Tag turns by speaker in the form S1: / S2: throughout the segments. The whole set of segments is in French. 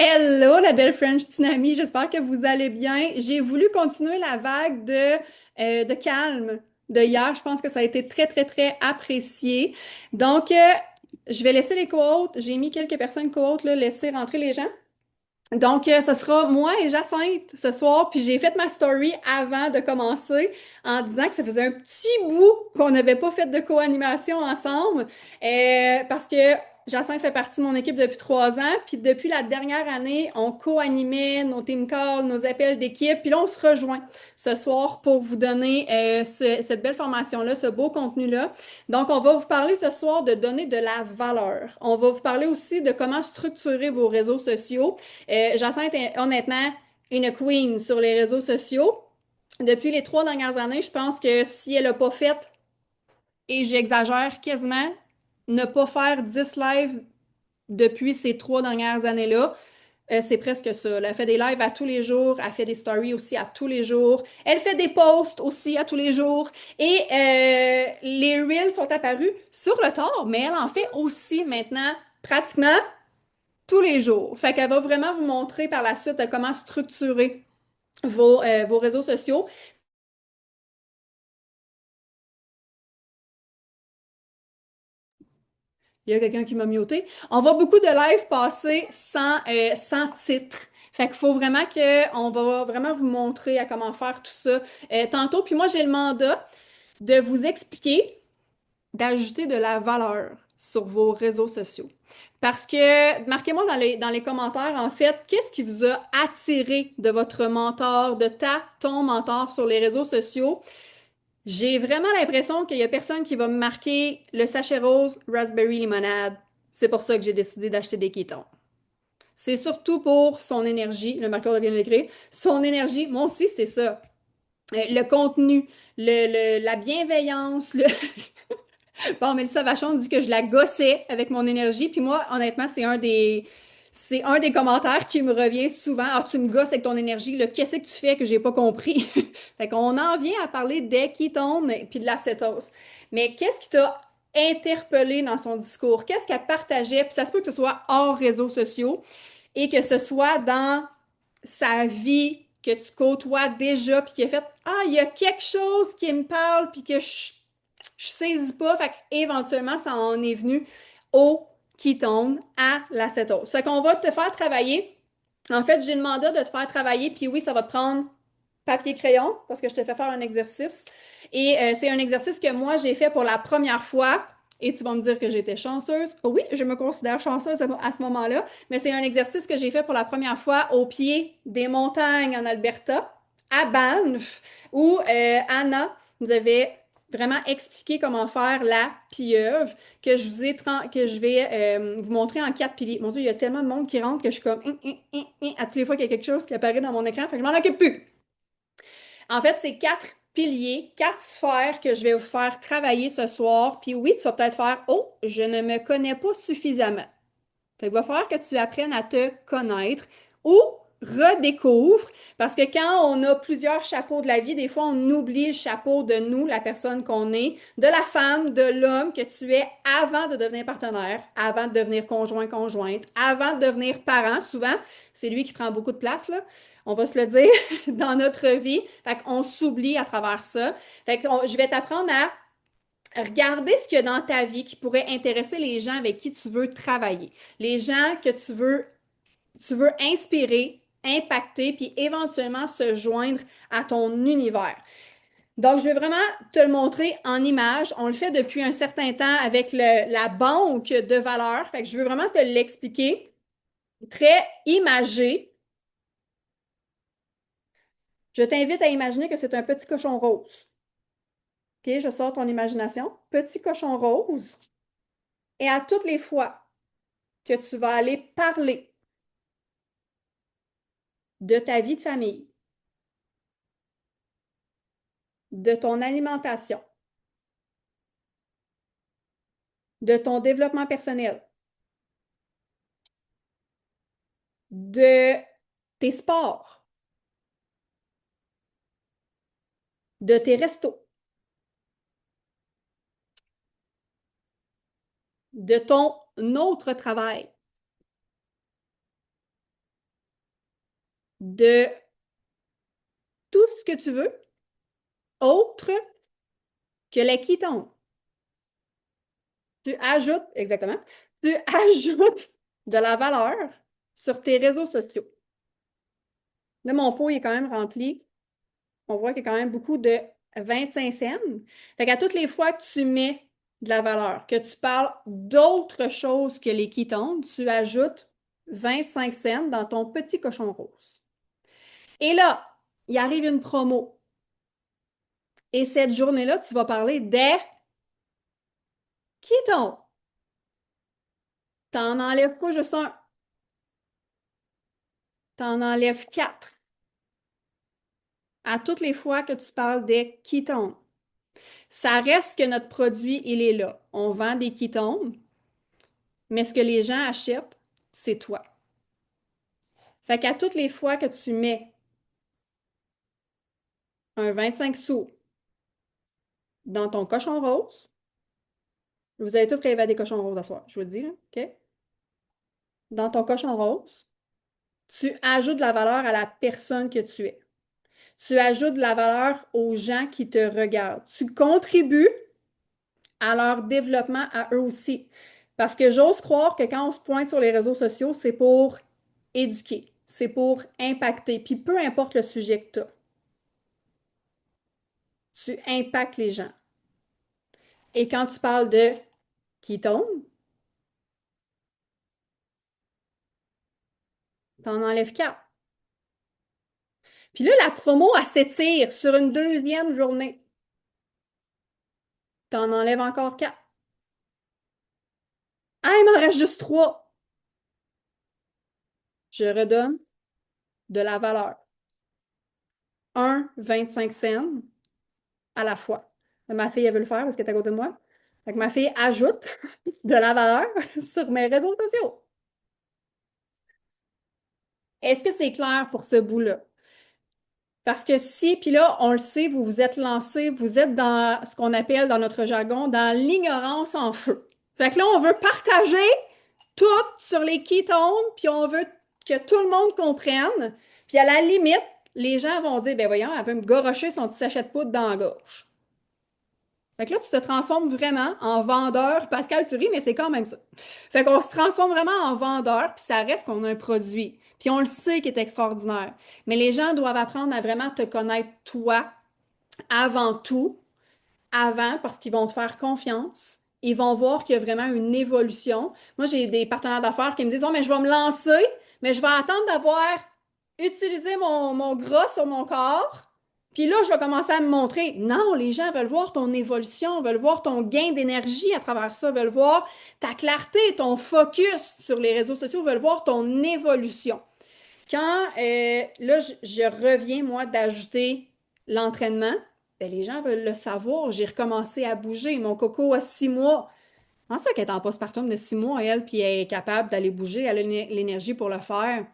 S1: Hello, la belle French Tsunami, j'espère que vous allez bien. J'ai voulu continuer la vague de calme de hier. Je pense que ça a été très, très, très apprécié. Donc, je vais laisser les quotes. J'ai mis quelques personnes quotes, là, laisser rentrer les gens. Donc, ce sera moi et Jacinthe ce soir. Puis j'ai fait ma story avant de commencer en disant que ça faisait un petit bout qu'on n'avait pas fait de co-animation ensemble. Parce que Jacinthe fait partie de mon équipe depuis 3 ans. Puis depuis la dernière année, on co-animait nos team calls, nos appels d'équipe. Puis là, on se rejoint ce soir pour vous donner cette belle formation-là, ce beau contenu-là. Donc, on va vous parler ce soir de donner de la valeur. On va vous parler aussi de comment structurer vos réseaux sociaux. Jacinthe est honnêtement une queen sur les réseaux sociaux. Depuis les 3 dernières années, je pense que si elle n'a pas fait, et j'exagère quasiment, ne pas faire 10 lives depuis ces 3 dernières années-là, c'est presque ça. Elle fait des lives à tous les jours, elle fait des stories aussi à tous les jours, elle fait des posts aussi à tous les jours, et les reels sont apparus sur le tard, mais elle en fait aussi maintenant pratiquement tous les jours. Fait qu'elle va vraiment vous montrer par la suite comment structurer vos réseaux sociaux. Il y a quelqu'un qui m'a muté. On voit beaucoup de lives passer sans titre. Fait qu'il faut vraiment on va vraiment vous montrer à comment faire tout ça tantôt. Puis moi, j'ai le mandat de vous expliquer, d'ajouter de la valeur sur vos réseaux sociaux. Parce que, marquez-moi dans les commentaires, en fait, qu'est-ce qui vous a attiré de votre mentor, de ton mentor sur les réseaux sociaux? J'ai vraiment l'impression qu'il y a personne qui va me marquer le sachet rose Raspberry Limonade. C'est pour ça que j'ai décidé d'acheter des kétons. C'est surtout pour son énergie, le marqueur vient de l'écrire, son énergie, moi aussi, c'est ça. Le contenu, la bienveillance, Bon, Mélissa Vachon dit que je la gossais avec mon énergie, puis moi, honnêtement, c'est un des commentaires qui me revient souvent. Ah, tu me gosses avec ton énergie, là, qu'est-ce que tu fais que j'ai pas compris? Fait qu'on en vient à parler des ketones puis de l'acétose. Mais qu'est-ce qui t'a interpellé dans son discours? Qu'est-ce qu'elle partageait? Puis ça se peut que ce soit hors réseaux sociaux et que ce soit dans sa vie que tu côtoies déjà, puis qui a fait, ah, il y a quelque chose qui me parle, puis que je saisis pas. Fait qu'éventuellement, ça en est venu au ketone, à l'acétose. Fait qu'on va te faire travailler. En fait, j'ai le mandat de te faire travailler, puis oui, ça va te prendre papier-crayon, parce que je te fais faire un exercice. Et c'est un exercice que moi, j'ai fait pour la première fois. Et tu vas me dire que j'étais chanceuse. Oui, je me considère chanceuse à ce moment-là, mais c'est un exercice que j'ai fait pour la première fois au pied des montagnes en Alberta, à Banff, où Anna nous avait vraiment expliqué comment faire la pieuvre que je vais vous montrer en 4 piliers. Mon Dieu, il y a tellement de monde qui rentre que je suis comme à toutes les fois qu'il y a quelque chose qui apparaît dans mon écran, fait que je m'en occupe plus. En fait, c'est 4 piliers, 4 sphères que je vais vous faire travailler ce soir. Puis oui, tu vas peut-être faire, oh, je ne me connais pas suffisamment. Fait qu'il va falloir que tu apprennes à te connaître ou redécouvre, parce que quand on a plusieurs chapeaux de la vie, des fois on oublie le chapeau de nous, la personne qu'on est, de la femme, de l'homme que tu es avant de devenir partenaire, avant de devenir conjoint-conjointe, avant de devenir parent. Souvent, c'est lui qui prend beaucoup de place, là. On va se le dire dans notre vie. Fait qu'on s'oublie à travers ça. Fait que je vais t'apprendre à regarder ce qu'il y a dans ta vie qui pourrait intéresser les gens avec qui tu veux travailler, les gens que tu veux inspirer, impacter, puis éventuellement se joindre à ton univers. Donc, je vais vraiment te le montrer en image. On le fait depuis un certain temps avec la banque de valeurs. Fait que je veux vraiment te l'expliquer très imagé. Je t'invite à imaginer que c'est un petit cochon rose. OK, je sors ton imagination. Petit cochon rose. Et à toutes les fois que tu vas aller parler de ta vie de famille, de ton alimentation, de ton développement personnel, de tes sports, de tes restos, de ton autre travail, de tout ce que tu veux, autre que les ketones. Tu ajoutes, exactement, tu ajoutes de la valeur sur tes réseaux sociaux. Là, mon pot il est quand même rempli. On voit qu'il y a quand même beaucoup de 25 cents. Fait qu'à toutes les fois que tu mets de la valeur, que tu parles d'autre chose que les ketones, tu ajoutes 25 cents dans ton petit cochon rose. Et là, il arrive une promo. Et cette journée-là, tu vas parler des ketones. T'en enlèves pas juste un, t'en enlèves quatre à toutes les fois que tu parles des ketones. Ça reste que notre produit, il est là. On vend des ketones, mais ce que les gens achètent, c'est toi. Fait qu'à toutes les fois que tu mets un 25 sous dans ton cochon rose, vous allez tous rêver à des cochons roses à soir, je vous le dis, là, OK? Dans ton cochon rose, tu ajoutes de la valeur à la personne que tu es. Tu ajoutes de la valeur aux gens qui te regardent. Tu contribues à leur développement à eux aussi. Parce que j'ose croire que quand on se pointe sur les réseaux sociaux, c'est pour éduquer, c'est pour impacter. Puis peu importe le sujet que tu impactes les gens. Et quand tu parles de ketone, t'en enlèves quatre. Puis là, la promo, elle s'étire sur une deuxième journée. T'en enlèves encore quatre. Ah, il m'en reste juste trois. Je redonne de la valeur. Un 25 cents à la fois. Ma fille, elle veut le faire parce qu'elle est à côté de moi. Fait que ma fille ajoute de la valeur sur mes réseaux sociaux. Est-ce que c'est clair pour ce bout-là? Parce que si, puis là, on le sait, vous vous êtes lancé, vous êtes dans ce qu'on appelle dans notre jargon, dans l'ignorance en feu. Fait que là, on veut partager tout sur les ketones, puis on veut que tout le monde comprenne. Puis à la limite, les gens vont dire, ben voyons, elle veut me gorocher son petit sachet de poudre dans la gorge. Fait que là, tu te transformes vraiment en vendeur. Pascal, tu ris, mais c'est quand même ça. Fait qu'on se transforme vraiment en vendeur, puis ça reste qu'on a un produit. Puis on le sait qui est extraordinaire. Mais les gens doivent apprendre à vraiment te connaître toi avant tout, avant, parce qu'ils vont te faire confiance. Ils vont voir qu'il y a vraiment une évolution. Moi, j'ai des partenaires d'affaires qui me disent, oh, mais je vais me lancer, mais je vais attendre d'avoir utilisé mon gras sur mon corps. Puis là, je vais commencer à me montrer. Non, les gens veulent voir ton évolution, veulent voir ton gain d'énergie à travers ça, veulent voir ta clarté, ton focus sur les réseaux sociaux, veulent voir ton évolution. Quand là, je reviens, moi, d'ajouter l'entraînement, ben, les gens veulent le savoir. J'ai recommencé à bouger. Mon coco a 6 mois. Comment ça qu'elle est en postpartum de 6 mois, elle, puis elle est capable d'aller bouger, elle a l'énergie pour le faire?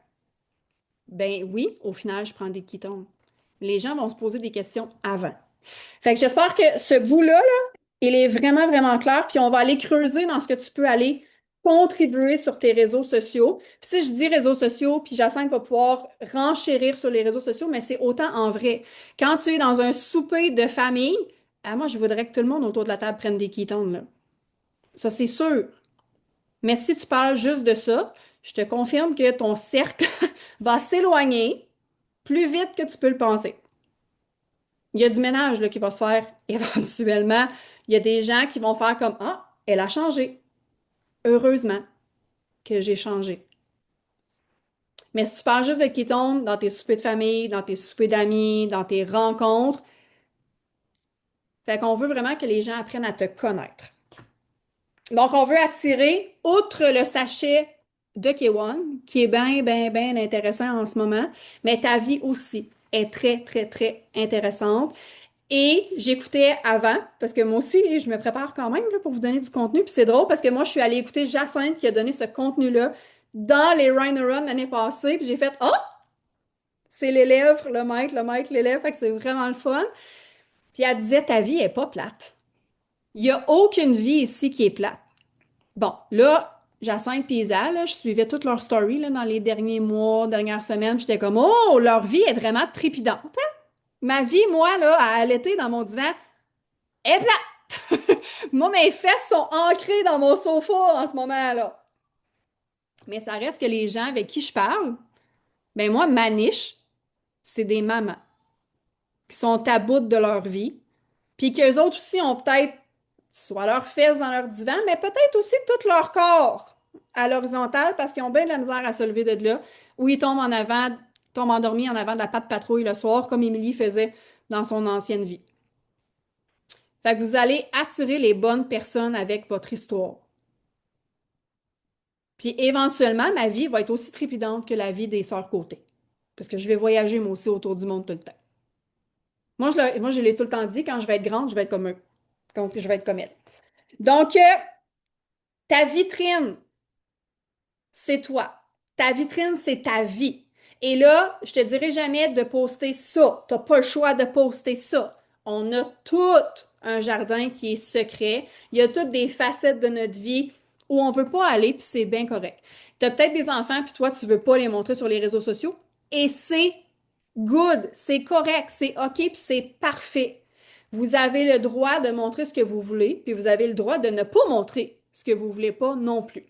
S1: Ben oui, au final, je prends des ketones. Les gens vont se poser des questions avant. Fait que j'espère que ce bout-là, il est vraiment, vraiment clair. Puis on va aller creuser dans ce que tu peux aller contribuer sur tes réseaux sociaux. Puis si je dis réseaux sociaux, puis Jacinthe va pouvoir renchérir sur les réseaux sociaux, mais c'est autant en vrai. Quand tu es dans un souper de famille, ah, moi, je voudrais que tout le monde autour de la table prenne des ketones, là. Ça, c'est sûr. Mais si tu parles juste de ça, je te confirme que ton cercle va s'éloigner plus vite que tu peux le penser. Il y a du ménage là, qui va se faire éventuellement. Il y a des gens qui vont faire comme ah, elle a changé. Heureusement que j'ai changé. Mais si tu parles juste de kétones dans tes soupers de famille, dans tes soupers d'amis, dans tes rencontres, fait qu'on veut vraiment que les gens apprennent à te connaître. Donc, on veut attirer, outre le sachet de K1, qui est bien, bien, bien intéressant en ce moment, mais ta vie aussi est très, très, très intéressante. Et j'écoutais avant, parce que moi aussi, je me prépare quand même là, pour vous donner du contenu. Puis c'est drôle parce que moi, je suis allée écouter Jacinthe qui a donné ce contenu-là dans les Rhino Run l'année passée. Puis j'ai fait, oh, c'est l'élève, le maître, l'élève. Fait que c'est vraiment le fun. Puis elle disait, ta vie est pas plate. Il n'y a aucune vie ici qui est plate. Bon, là, Jacinthe et Isa, là, je suivais toutes leurs stories là, dans les derniers mois, dernières semaines. J'étais comme, oh, leur vie est vraiment trépidante, hein? Ma vie, moi, là, à allaiter dans mon divan, est plate. Moi, mes fesses sont ancrées dans mon sofa en ce moment-là. Mais ça reste que les gens avec qui je parle, ben moi, ma niche, c'est des mamans qui sont à bout de leur vie, puis qu'eux autres aussi ont peut-être soit leurs fesses dans leur divan, mais peut-être aussi tout leur corps à l'horizontale parce qu'ils ont bien de la misère à se lever de là, ou ils tombent en avant, tombent endormis en avant de la patte patrouille le soir, comme Émilie faisait dans son ancienne vie. Fait que vous allez attirer les bonnes personnes avec votre histoire. Puis éventuellement, ma vie va être aussi trépidante que la vie des sœurs Côté. Parce que je vais voyager moi aussi autour du monde tout le temps. Moi, je l'ai tout le temps dit, quand je vais être grande, je vais être comme eux. Donc, je vais être comme elle. Donc, ta vitrine, c'est toi. Ta vitrine, c'est ta vie. Et là, je te dirai jamais de poster ça. Tu n'as pas le choix de poster ça. On a tout un jardin qui est secret. Il y a toutes des facettes de notre vie où on ne veut pas aller, puis c'est bien correct. Tu as peut-être des enfants, puis toi, tu ne veux pas les montrer sur les réseaux sociaux. Et c'est good, c'est correct, c'est OK, puis c'est parfait. Vous avez le droit de montrer ce que vous voulez, puis vous avez le droit de ne pas montrer ce que vous voulez pas non plus.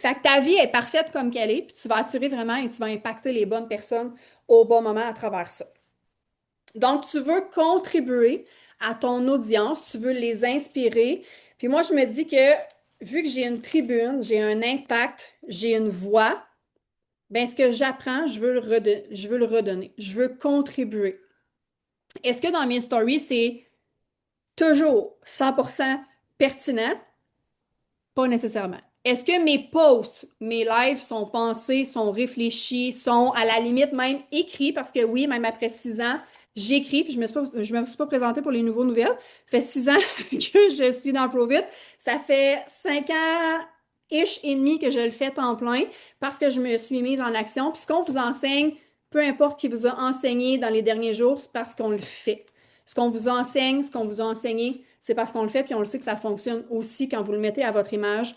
S1: Fait que ta vie est parfaite comme qu'elle est, puis tu vas attirer vraiment et tu vas impacter les bonnes personnes au bon moment à travers ça. Donc, tu veux contribuer à ton audience, tu veux les inspirer. Puis moi, je me dis que vu que j'ai une tribune, j'ai un impact, j'ai une voix, ben ce que j'apprends, je veux le redonner. Je veux contribuer. Est-ce que dans mes stories, c'est toujours 100% pertinent? Pas nécessairement. Est-ce que mes posts, mes lives sont pensés, sont réfléchis, sont à la limite même écrits? Parce que oui, même après 6 ans, j'écris, puis je me suis pas présentée pour les nouveaux nouvelles. Ça fait 6 ans que je suis dans ProVit. Ça fait 5 ans et demi que je le fais temps plein parce que je me suis mise en action. Puis ce qu'on vous enseigne, peu importe qui vous a enseigné dans les derniers jours, c'est parce qu'on le fait. Ce qu'on vous enseigne, ce qu'on vous a enseigné, c'est parce qu'on le fait, puis on le sait que ça fonctionne aussi quand vous le mettez à votre image,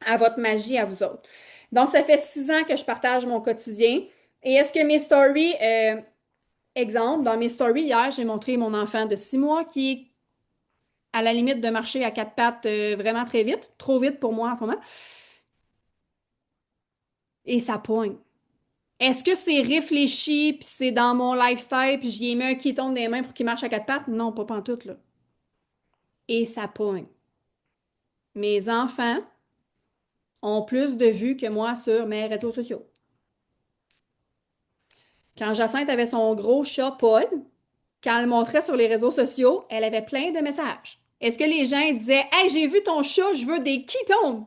S1: à votre magie, à vous autres. Donc, ça fait 6 ans que je partage mon quotidien. Et est-ce que mes stories, exemple, dans mes stories, hier, j'ai montré mon enfant de 6 mois qui est à la limite de marcher à 4 pattes vraiment très vite, trop vite pour moi en ce moment, et ça poigne. Est-ce que c'est réfléchi, puis c'est dans mon lifestyle, puis j'y ai mis un piéton dans les mains pour qu'il marche à 4 pattes? Non, pas pantoute, là. Et ça poigne. Mes enfants ont plus de vues que moi sur mes réseaux sociaux. Quand Jacinthe avait son gros chat Paul, quand elle le montrait sur les réseaux sociaux, elle avait plein de messages. Est-ce que les gens disaient Hey, j'ai vu ton chat, je veux des kitons?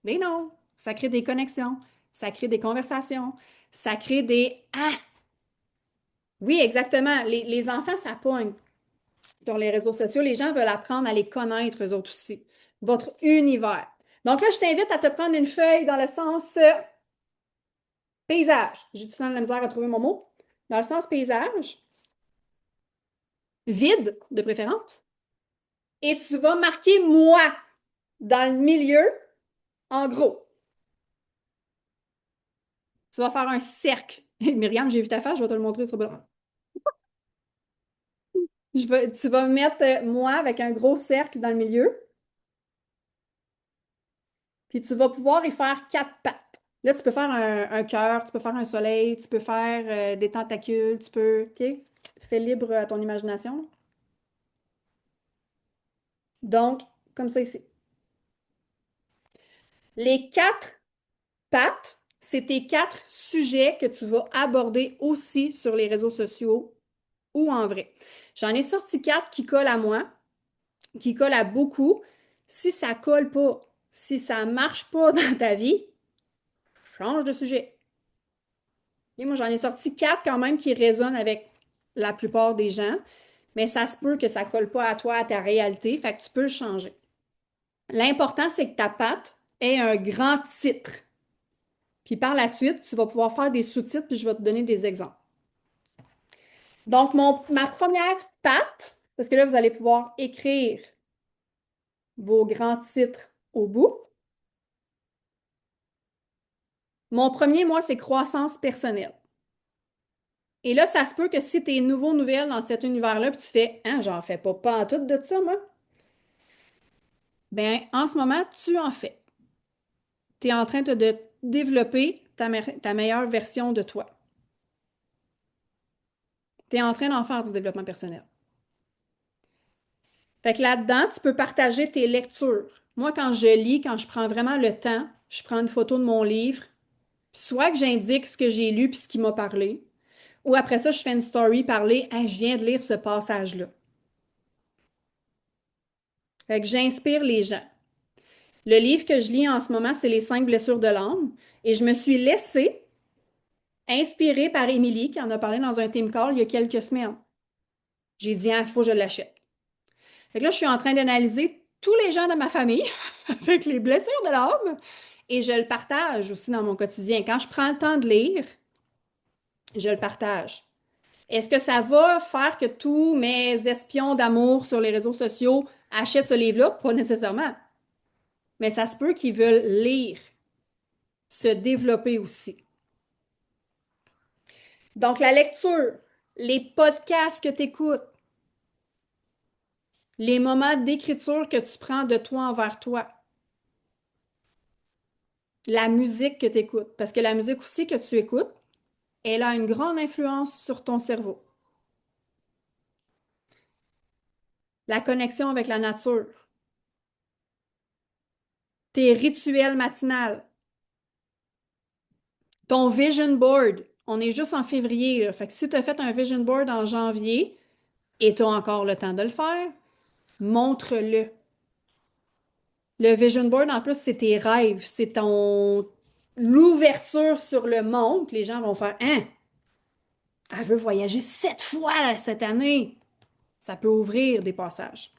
S1: Mais non, ça crée des connexions, ça crée des conversations, ça crée des Ah! Oui, exactement. Les enfants, ça pogne sur les réseaux sociaux. Les gens veulent apprendre à les connaître, eux autres aussi. Votre univers. Donc là, je t'invite à te prendre une feuille dans le sens paysage. J'ai tout le temps de la misère à trouver mon mot. Dans le sens paysage, vide de préférence. Et tu vas marquer moi dans le milieu en gros. Tu vas faire un cercle. Myriam, j'ai vu ta face, je vais te le montrer sur le blanc. Tu vas mettre moi avec un gros cercle dans le milieu. Puis tu vas pouvoir y faire 4 pattes. Là, tu peux faire un cœur, tu peux faire un soleil, tu peux faire des tentacules, tu peux. OK? Fais libre à ton imagination. Donc, comme ça ici. Les 4 pattes, c'est tes 4 sujets que tu vas aborder aussi sur les réseaux sociaux ou en vrai. J'en ai sorti 4 qui collent à moi, qui collent à beaucoup. Si ça colle pas, si ça marche pas dans ta vie, change de sujet. Et moi, j'en ai sorti 4 quand même qui résonnent avec la plupart des gens, mais ça se peut que ça colle pas à toi, à ta réalité, fait que tu peux le changer. L'important, c'est que ta patte ait un grand titre. Puis par la suite, tu vas pouvoir faire des sous-titres, puis je vais te donner des exemples. Donc, ma première patte, parce que là, vous allez pouvoir écrire vos grands titres au bout. Mon premier, moi, c'est croissance personnelle. Et là, ça se peut que si tu es nouveau, nouvelle dans cet univers-là, puis tu fais, hein, j'en fais pas en tout de ça, moi. Ben, en ce moment, tu en fais. Tu es en train de développer ta meilleure version de toi. Tu es en train d'en faire du développement personnel. Fait que là-dedans, tu peux partager tes lectures. Moi, quand je lis, quand je prends vraiment le temps, je prends une photo de mon livre, puis soit que j'indique ce que j'ai lu puis ce qui m'a parlé, ou après ça, je fais une story parler, hey, je viens de lire ce passage-là. Fait que j'inspire les gens. Le livre que je lis en ce moment, c'est Les 5 blessures de l'âme, et je me suis laissée inspirée par Émilie, qui en a parlé dans un team call il y a quelques semaines. J'ai dit, ah, il faut que je l'achète. Fait que là, je suis en train d'analyser tous les gens de ma famille avec les blessures de l'âme et je le partage aussi dans mon quotidien. Quand je prends le temps de lire, je le partage. Est-ce que ça va faire que tous mes espions d'amour sur les réseaux sociaux achètent ce livre-là? Pas nécessairement. Mais ça se peut qu'ils veulent lire, se développer aussi. Donc, la lecture, les podcasts que tu écoutes, les moments d'écriture que tu prends de toi envers toi, la musique que tu écoutes, parce que la musique aussi que tu écoutes, elle a une grande influence sur ton cerveau. La connexion avec la nature, tes rituels matinales, ton vision board. On est juste en février, là. Fait que si tu as fait un vision board en janvier et tu as encore le temps de le faire, montre-le. Le vision board, en plus, c'est tes rêves, c'est ton l'ouverture sur le monde. Les gens vont faire, hein, elle veut voyager 7 fois cette année. Ça peut ouvrir des passages.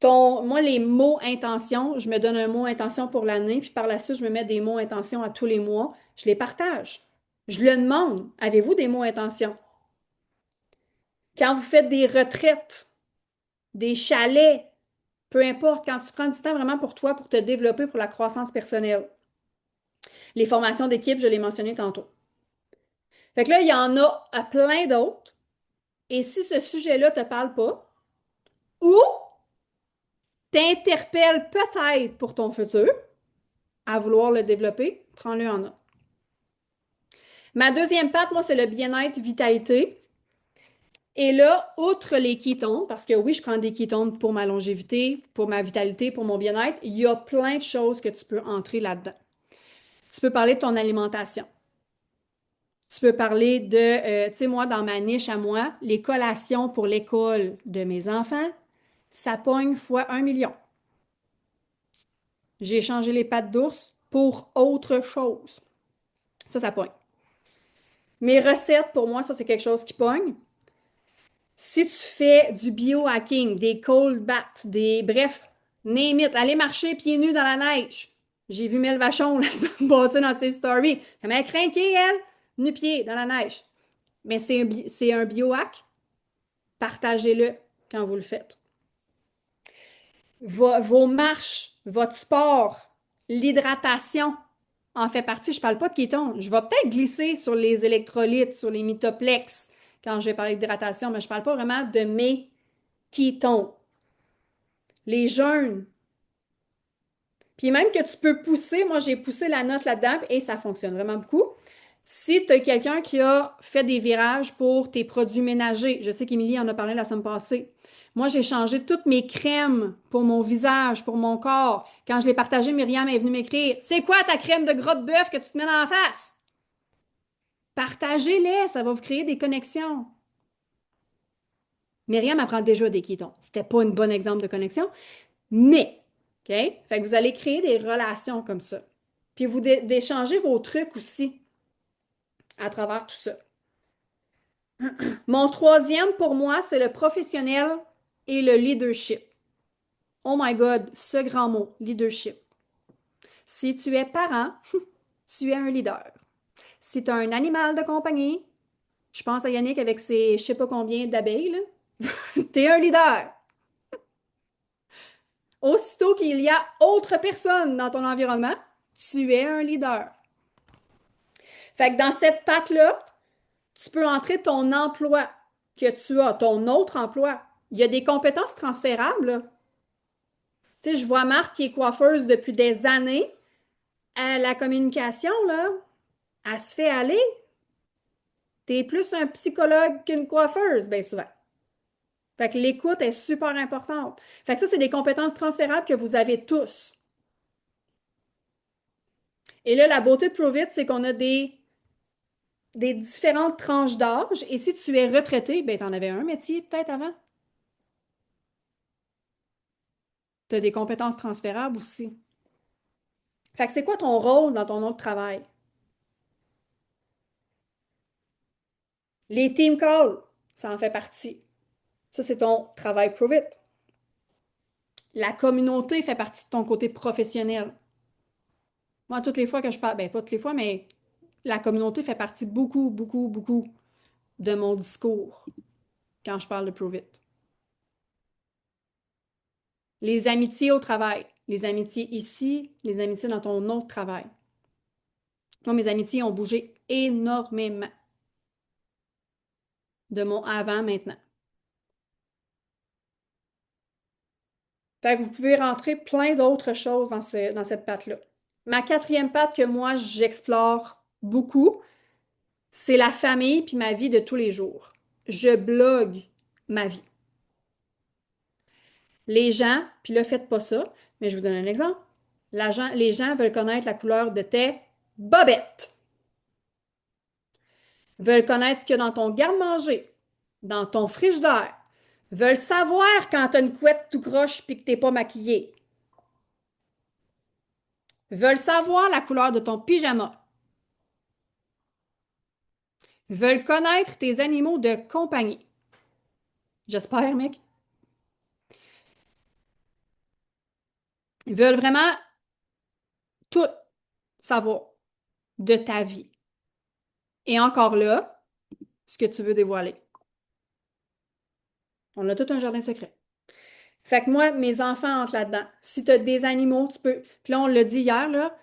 S1: Moi, les mots intention, je me donne un mot intention pour l'année, puis par la suite, je me mets des mots intention à tous les mois. Je les partage. Je le demande. Avez-vous des mots intention? Quand vous faites des retraites, des chalets, peu importe, quand tu prends du temps vraiment pour toi, pour te développer, pour la croissance personnelle. Les formations d'équipe, je l'ai mentionné tantôt. Fait que là, il y en a à plein d'autres. Et si ce sujet-là ne te parle pas, ou t'interpelle peut-être pour ton futur, à vouloir le développer, prends-le en note. Ma deuxième patte, moi, c'est le bien-être, vitalité. Et là, outre les ketones, parce que oui, je prends des ketones pour ma longévité, pour ma vitalité, pour mon bien-être, il y a plein de choses que tu peux entrer là-dedans. Tu peux parler de ton alimentation. Tu peux parler de, tu sais, moi, dans ma niche à moi, les collations pour l'école de mes enfants, ça pogne fois 1 million. J'ai changé les pâtes d'ours pour autre chose. Ça pogne. Mes recettes, pour moi, ça, c'est quelque chose qui pogne. Si tu fais du biohacking, des cold baths, bref, name it, aller marcher pieds nus dans la neige. J'ai vu Mel Vachon la semaine passée dans ses stories. Elle m'a craqué, elle, nu-pied dans la neige. Mais c'est un biohack. Partagez-le quand vous le faites. Vos marches, votre sport, l'hydratation en fait partie. Je ne parle pas de kétones. Je vais peut-être glisser sur les électrolytes, sur les mytoplex quand je vais parler d'hydratation, mais je ne parle pas vraiment de mes kétones. Les jeûnes. Puis même que tu peux pousser, moi j'ai poussé la note là-dedans et ça fonctionne vraiment beaucoup. Si tu as quelqu'un qui a fait des virages pour tes produits ménagers, je sais qu'Émilie en a parlé la semaine passée. Moi, j'ai changé toutes mes crèmes pour mon visage, pour mon corps. Quand je l'ai partagé, Myriam est venue m'écrire, c'est quoi ta crème de gras de bœuf que tu te mets dans la face? Partagez-les, ça va vous créer des connexions. Myriam apprend déjà des kétons. C'était pas un bon exemple de connexion, mais, OK? Fait que vous allez créer des relations comme ça. Puis vous d'échanger vos trucs aussi à travers tout ça. Mon troisième, pour moi, c'est le professionnel et le leadership. Oh my God, ce grand mot, leadership. Si tu es parent, tu es un leader. Si tu as un animal de compagnie, je pense à Yannick avec ses je sais pas combien d'abeilles, tu es un leader. Aussitôt qu'il y a autre personne dans ton environnement, tu es un leader. Fait que dans cette patte-là, tu peux entrer ton emploi que tu as, ton autre emploi. Il y a des compétences transférables, là. Tu sais, je vois Marc qui est coiffeuse depuis des années. La communication, là, elle se fait aller. T'es plus un psychologue qu'une coiffeuse, bien souvent. Fait que l'écoute est super importante. Fait que ça, c'est des compétences transférables que vous avez tous. Et là, la beauté de Provit, c'est qu'on a des différentes tranches d'âge. Et si tu es retraité, ben, tu en avais un métier peut-être avant. Tu as des compétences transférables aussi. Fait que c'est quoi ton rôle dans ton autre travail? Les team calls, ça en fait partie. Ça, c'est ton travail Provit. La communauté fait partie de ton côté professionnel. Moi, toutes les fois que je parle, ben pas toutes les fois, mais la communauté fait partie beaucoup, beaucoup, beaucoup de mon discours quand je parle de Prove It. Les amitiés au travail, les amitiés ici, les amitiés dans ton autre travail. Moi, mes amitiés ont bougé énormément de mon avant maintenant. Fait que vous pouvez rentrer plein d'autres choses dans cette patte-là. Ma quatrième patte que moi, j'explore beaucoup, c'est la famille puis ma vie de tous les jours. Je blogue ma vie. Les gens, puis là, faites pas ça, mais je vous donne un exemple. Les gens veulent connaître la couleur de tes bobettes, veulent connaître ce qu'il y a dans ton garde-manger, dans ton frigidaire, veulent savoir quand tu as une couette tout croche puis que tu n'es pas maquillée, veulent savoir la couleur de ton pyjama, veulent connaître tes animaux de compagnie. J'espère, mec. Ils veulent vraiment tout savoir de ta vie. Et encore là, ce que tu veux dévoiler. On a tout un jardin secret. Fait que moi, mes enfants entrent là-dedans. Si tu as des animaux, tu peux. Puis là, on l'a dit hier, là,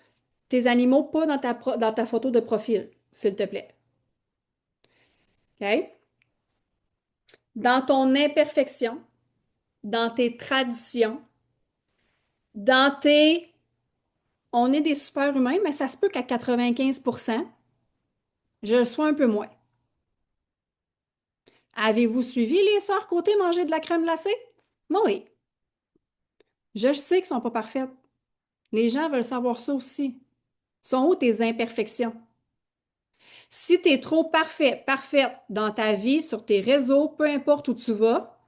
S1: tes animaux, pas dans ta photo de profil, s'il te plaît. OK? Dans ton imperfection, dans tes traditions, dans tes. On est des super-humains, mais ça se peut qu'à 95%, je le sois un peu moins. Avez-vous suivi les sœurs côté manger de la crème glacée? Moi, oui. Je sais qu'ils ne sont pas parfaites. Les gens veulent savoir ça aussi. Sont où tes imperfections? Si tu es trop parfait, parfaite dans ta vie, sur tes réseaux, peu importe où tu vas,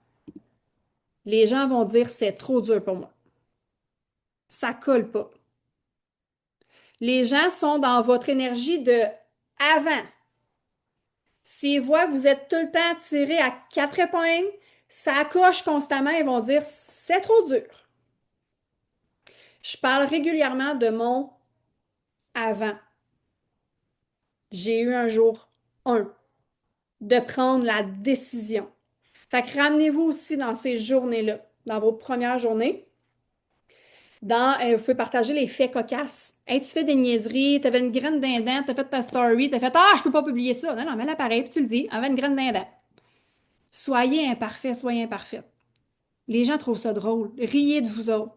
S1: les gens vont dire c'est trop dur pour moi. Ça colle pas. Les gens sont dans votre énergie de avant. S'ils voient que vous êtes tout le temps tiré à quatre épingles, ça coche constamment, ils vont dire c'est trop dur. Je parle régulièrement de mon avant. J'ai eu un jour un de prendre la décision. Fait que ramenez-vous aussi dans ces journées-là, dans vos premières journées. Vous pouvez partager les faits cocasses. Hey, tu fais des niaiseries, tu avais une graine dindin, tu as fait ta story, tu as fait Ah, je peux pas publier ça. Non, non, mais là, pareil, puis tu le dis, avait une graine dindin. Soyez imparfait, soyez imparfaite. Les gens trouvent ça drôle. Riez de vous autres.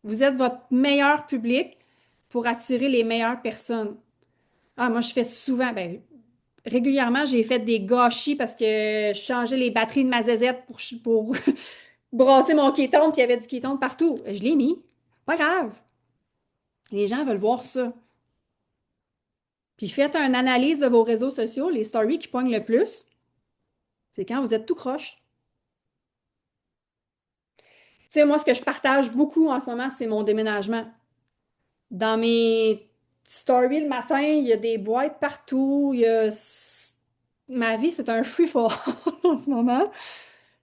S1: Vous êtes votre meilleur public pour attirer les meilleures personnes. Ah, moi, je fais souvent, ben, régulièrement, j'ai fait des gâchis parce que je changeais les batteries de ma zézette pour brasser mon kéton, puis il y avait du kéton partout. Je l'ai mis. Pas grave. Les gens veulent voir ça. Puis faites une analyse de vos réseaux sociaux, les stories qui pognent le plus, c'est quand vous êtes tout croche. Tu sais, moi, ce que je partage beaucoup en ce moment, c'est mon déménagement. Dans mes stories le matin, il y a des boîtes partout. Ma vie, c'est un free-for en ce moment.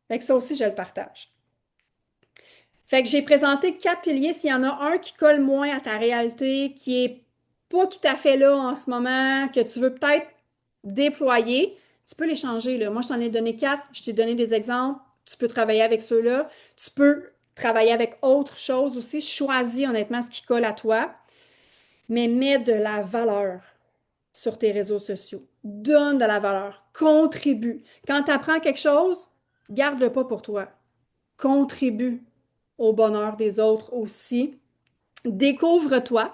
S1: Fait que ça aussi, je le partage. Fait que j'ai présenté quatre piliers. S'il y en a un qui colle moins à ta réalité, qui est pas tout à fait là en ce moment, que tu veux peut-être déployer, tu peux les changer, là. Moi, je t'en ai donné quatre. Je t'ai donné des exemples. Tu peux travailler avec ceux-là. Tu peux travailler avec autre chose aussi. Choisis honnêtement ce qui colle à toi, mais mets de la valeur sur tes réseaux sociaux. Donne de la valeur, contribue. Quand tu apprends quelque chose, garde-le pas pour toi. Contribue au bonheur des autres aussi. Découvre-toi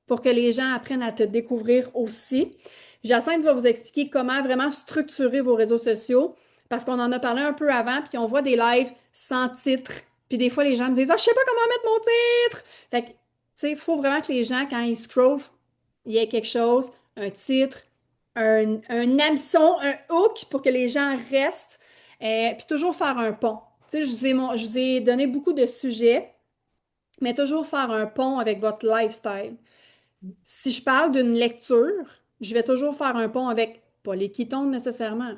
S1: pour que les gens apprennent à te découvrir aussi. Jacinthe va vous expliquer comment vraiment structurer vos réseaux sociaux parce qu'on en a parlé un peu avant, puis on voit des lives sans titre. Puis des fois, les gens me disent: Ah, je sais pas comment mettre mon titre. Fait que, tu sais, il faut vraiment que les gens, quand ils scrollent, il y ait quelque chose, un titre, un hameçon, un hook pour que les gens restent. Puis toujours faire un pont. Tu sais, je vous ai donné beaucoup de sujets, mais toujours faire un pont avec votre lifestyle. Si je parle d'une lecture, je vais toujours faire un pont avec, pas les qui tombent nécessairement.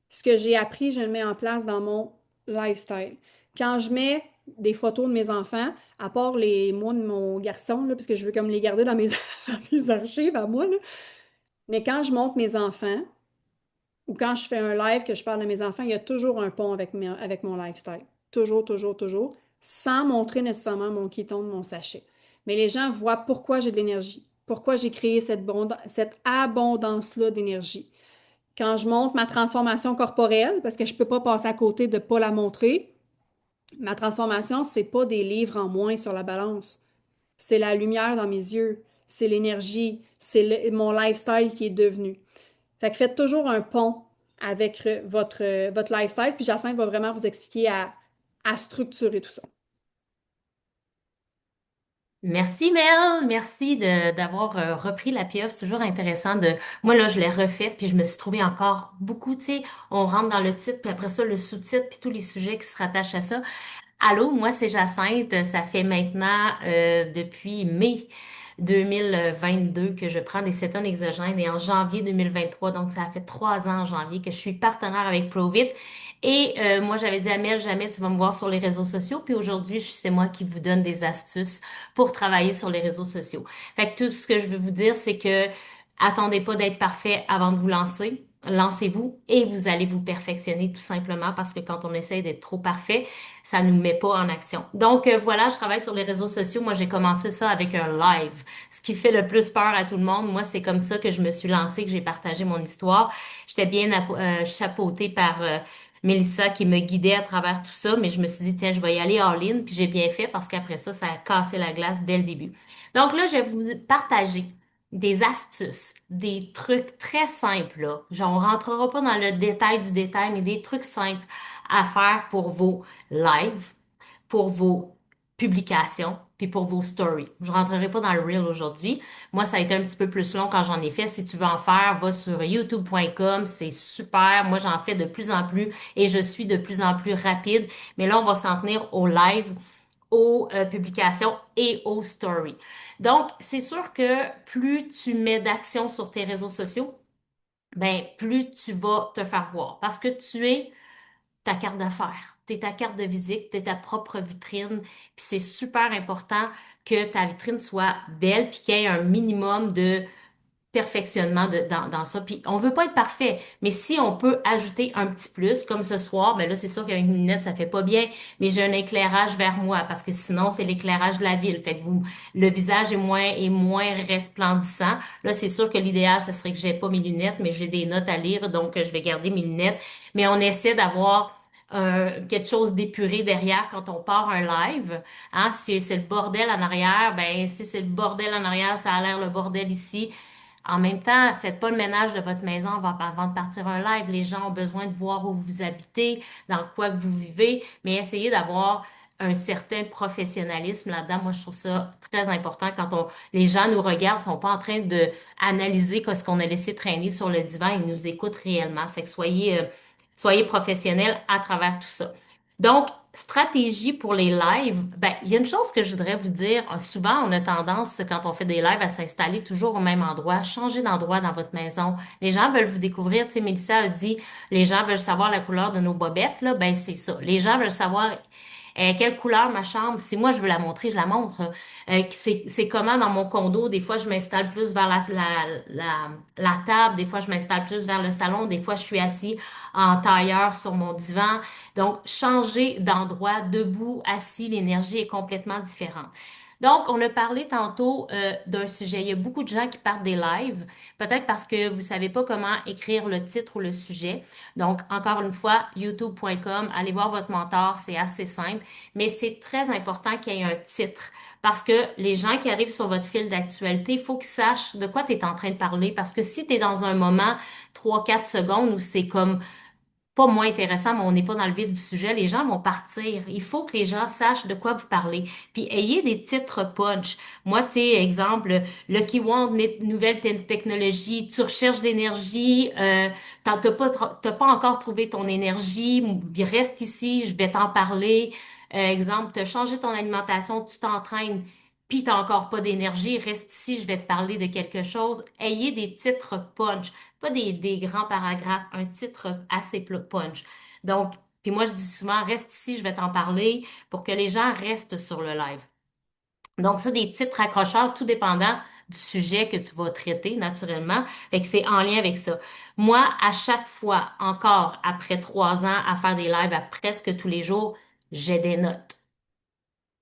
S1: Ce que j'ai appris, je le mets en place dans mon lifestyle. Quand je mets des photos de mes enfants, à part les moi de mon garçon, là, parce que je veux comme les garder dans mes, dans mes archives à moi, là. Mais quand je montre mes enfants ou quand je fais un live que je parle de mes enfants, il y a toujours un pont avec mon lifestyle. Toujours, toujours, toujours, sans montrer nécessairement mon keton, mon sachet. Mais les gens voient pourquoi j'ai de l'énergie, pourquoi j'ai créé cette abondance-là d'énergie. Quand je montre ma transformation corporelle, parce que je ne peux pas passer à côté de ne pas la montrer, ma transformation, c'est pas des livres en moins sur la balance. C'est la lumière dans mes yeux, c'est l'énergie, c'est mon lifestyle qui est devenu. Fait que faites toujours un pont avec votre lifestyle, puis Jacinthe va vraiment vous expliquer à structurer tout ça.
S2: Merci Mel, merci d'avoir repris la pieuvre. C'est toujours intéressant de. Moi là, je l'ai refaite puis je me suis trouvé encore beaucoup. Tu sais, on rentre dans le titre puis après ça le sous-titre puis tous les sujets qui se rattachent à ça. Allô, moi c'est Jacinthe. Ça fait maintenant depuis mai 2022 que je prends des cétones exogènes et en janvier 2023, donc ça a fait 3 ans en janvier que je suis partenaire avec Provit. Et moi j'avais dit à Mel, jamais tu vas me voir sur les réseaux sociaux. Puis aujourd'hui, c'est moi qui vous donne des astuces pour travailler sur les réseaux sociaux. Fait que tout ce que je veux vous dire, c'est que attendez pas d'être parfait avant de vous lancer. Lancez-vous et vous allez vous perfectionner tout simplement parce que quand on essaye d'être trop parfait, ça nous met pas en action. Donc voilà, je travaille sur les réseaux sociaux. Moi, j'ai commencé ça avec un live. Ce qui fait le plus peur à tout le monde. Moi, c'est comme ça que je me suis lancée, que j'ai partagé mon histoire. J'étais bien chapeautée par Mélissa qui me guidait à travers tout ça, mais je me suis dit, tiens, je vais y aller all-in, puis j'ai bien fait parce qu'après ça, ça a cassé la glace dès le début. Donc là, je vais vous partager des astuces, des trucs très simples, là. Genre, on rentrera pas dans le détail du détail, mais des trucs simples à faire pour vos lives, pour vos publications, puis pour vos stories. Je rentrerai pas dans le reel aujourd'hui. Moi, ça a été un petit peu plus long quand j'en ai fait. Si tu veux en faire, va sur youtube.com. C'est super. Moi, j'en fais de plus en plus et je suis de plus en plus rapide. Mais là, on va s'en tenir au live, aux publications et aux stories. Donc, c'est sûr que plus tu mets d'action sur tes réseaux sociaux, ben plus tu vas te faire voir parce que tu es ta carte d'affaires, tu es ta carte de visite, tu es ta propre vitrine, puis c'est super important que ta vitrine soit belle puis qu'il y ait un minimum de perfectionnement dans ça. Puis on veut pas être parfait, mais si on peut ajouter un petit plus, comme ce soir, ben là c'est sûr qu'avec une lunette ça fait pas bien, mais j'ai un éclairage vers moi parce que sinon c'est l'éclairage de la ville. Fait que vous, le visage est moins resplendissant. Là c'est sûr que l'idéal ce serait que j'ai pas mes lunettes, mais j'ai des notes à lire, donc je vais garder mes lunettes. Mais on essaie d'avoir quelque chose d'épuré derrière quand on part un live. Hein, si c'est le bordel en arrière, ben si c'est le bordel en arrière, ça a l'air le bordel ici. En même temps, faites pas le ménage de votre maison avant de partir un live. Les gens ont besoin de voir où vous habitez, dans quoi que vous vivez, mais essayez d'avoir un certain professionnalisme là-dedans. Moi, je trouve ça très important quand les gens nous regardent, sont pas en train de analyser ce qu'on a laissé traîner sur le divan, ils nous écoutent réellement. Fait que soyez professionnels à travers tout ça. Donc, stratégie pour les lives, ben, il y a une chose que je voudrais vous dire. Souvent, on a tendance, quand on fait des lives, à s'installer toujours au même endroit. Changez d'endroit dans votre maison. Les gens veulent vous découvrir. Tu sais, Mélissa a dit, les gens veulent savoir la couleur de nos bobettes, là. Ben, c'est ça. Les gens veulent savoir quelle couleur ma chambre. Si moi, je veux la montrer, je la montre. C'est comment dans mon condo. Des fois, je m'installe plus vers la table. Des fois, je m'installe plus vers le salon. Des fois, je suis assis en tailleur sur mon divan. Donc, changer d'endroit, debout, assis, l'énergie est complètement différente. Donc, on a parlé tantôt d'un sujet. Il y a beaucoup de gens qui partent des lives, peut-être parce que vous savez pas comment écrire le titre ou le sujet. Donc, encore une fois, youtube.com, allez voir votre mentor, c'est assez simple, mais c'est très important qu'il y ait un titre. Parce que les gens qui arrivent sur votre fil d'actualité, il faut qu'ils sachent de quoi tu es en train de parler. Parce que si tu es dans un moment, 3, 4 secondes, où c'est comme pas moins intéressant, mais on n'est pas dans le vif du sujet, les gens vont partir. Il faut que les gens sachent de quoi vous parlez. Puis ayez des titres punch. Moi, tu sais, exemple, Lucky Wand, nouvelle technologie, tu recherches l'énergie, t'as pas encore trouvé ton énergie, reste ici, je vais t'en parler. Exemple, tu as changé ton alimentation, tu t'entraînes, puis t'as encore pas d'énergie, reste ici, je vais te parler de quelque chose. Ayez des titres punch, pas des grands paragraphes, un titre assez punch. Donc, puis moi, je dis souvent, reste ici, je vais t'en parler pour que les gens restent sur le live. Donc, ça, des titres accrocheurs, tout dépendant du sujet que tu vas traiter naturellement. Fait que c'est en lien avec ça. Moi, à chaque fois, encore après 3 ans à faire des lives à presque tous les jours, j'ai des notes.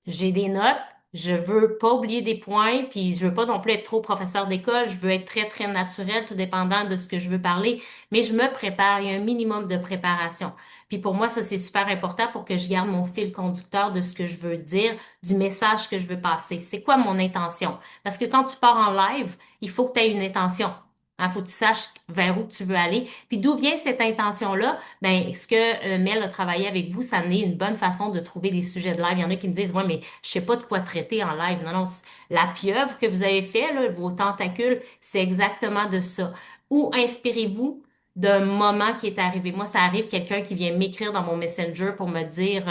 S2: J'ai des notes, je veux pas oublier des points, puis je veux pas non plus être trop professeur d'école, je veux être très, très naturel, tout dépendant de ce que je veux parler, mais je me prépare, il y a un minimum de préparation. Puis pour moi, ça, c'est super important pour que je garde mon fil conducteur de ce que je veux dire, du message que je veux passer. C'est quoi mon intention? Parce que quand tu pars en live, il faut que tu aies une intention. Il faut que tu saches vers où tu veux aller. Puis d'où vient cette intention-là? Ben, est-ce que Mel a travaillé avec vous? Ça en est une bonne façon de trouver des sujets de live. Il y en a qui me disent, ouais, mais je sais pas de quoi traiter en live. Non, non, la pieuvre que vous avez fait, là, vos tentacules, c'est exactement de ça. Ou inspirez-vous d'un moment qui est arrivé. Moi, ça arrive quelqu'un qui vient m'écrire dans mon Messenger pour me dire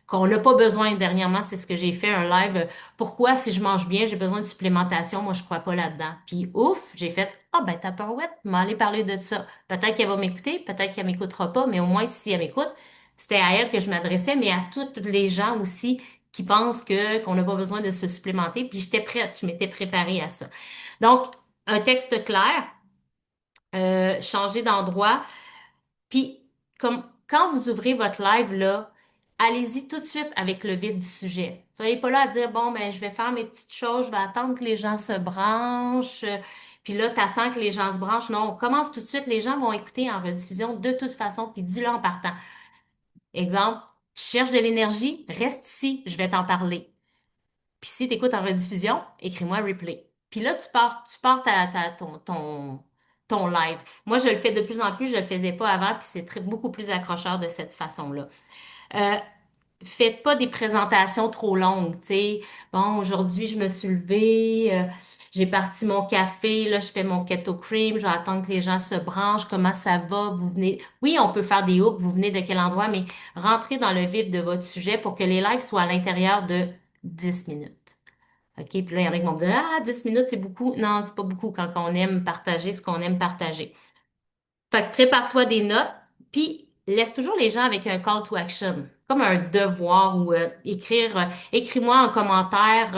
S2: qu'on n'a pas besoin. Dernièrement, c'est ce que j'ai fait, un live. Pourquoi, si je mange bien, j'ai besoin de supplémentation? Moi, je crois pas là-dedans. Puis, ouf, j'ai fait, ah ben, Tupperware, m'aller parler de ça. Peut-être qu'elle va m'écouter, peut-être qu'elle m'écoutera pas, mais au moins, si elle m'écoute, c'était à elle que je m'adressais, mais à toutes les gens aussi qui pensent qu'on n'a pas besoin de se supplémenter. Puis, j'étais prête, je m'étais préparée à ça. Donc, un texte clair, changer d'endroit. Puis, comme quand vous ouvrez votre live, là, allez-y tout de suite avec le vif du sujet. Vous n'allez pas là à dire, bon, ben, je vais faire mes petites choses, je vais attendre que les gens se branchent, puis là, t'attends que les gens se branchent. Non, on commence tout de suite, les gens vont écouter en rediffusion de toute façon, puis dis-le en partant. Exemple, tu cherches de l'énergie, reste ici, je vais t'en parler. Puis si tu écoutes en rediffusion, écris-moi replay. Puis là, tu pars ton live. Moi, je le fais de plus en plus, je le faisais pas avant, puis c'est beaucoup plus accrocheur de cette façon-là. Euh, Faites pas des présentations trop longues, tu sais. Bon, aujourd'hui, je me suis levée, j'ai parti mon café, là, je fais mon keto cream, je vais attendre que les gens se branchent, comment ça va, vous venez. Oui, on peut faire des hooks, vous venez de quel endroit, mais rentrez dans le vif de votre sujet pour que les lives soient à l'intérieur de 10 minutes. OK? Puis là, il y en a qui vont me dire, ah, 10 minutes, c'est beaucoup. Non, c'est pas beaucoup quand on aime partager ce qu'on aime partager. Fait que prépare-toi des notes, puis laisse toujours les gens avec un call to action, comme un devoir ou écris-moi en commentaire,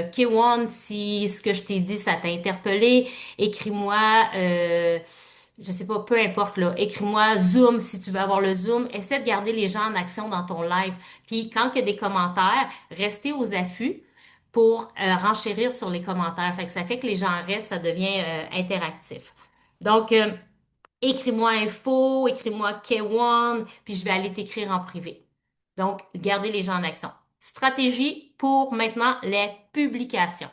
S2: K1 si ce que je t'ai dit, ça t'a interpellé, écris-moi, je sais pas, peu importe là, écris-moi Zoom si tu veux avoir le Zoom, essaie de garder les gens en action dans ton live, puis quand il y a des commentaires, restez aux affûts pour renchérir sur les commentaires, fait que ça fait que les gens restent, ça devient interactif. Donc, écris-moi info, écris-moi K1, puis je vais aller t'écrire en privé. Donc, gardez les gens en action. Stratégie pour maintenant les publications.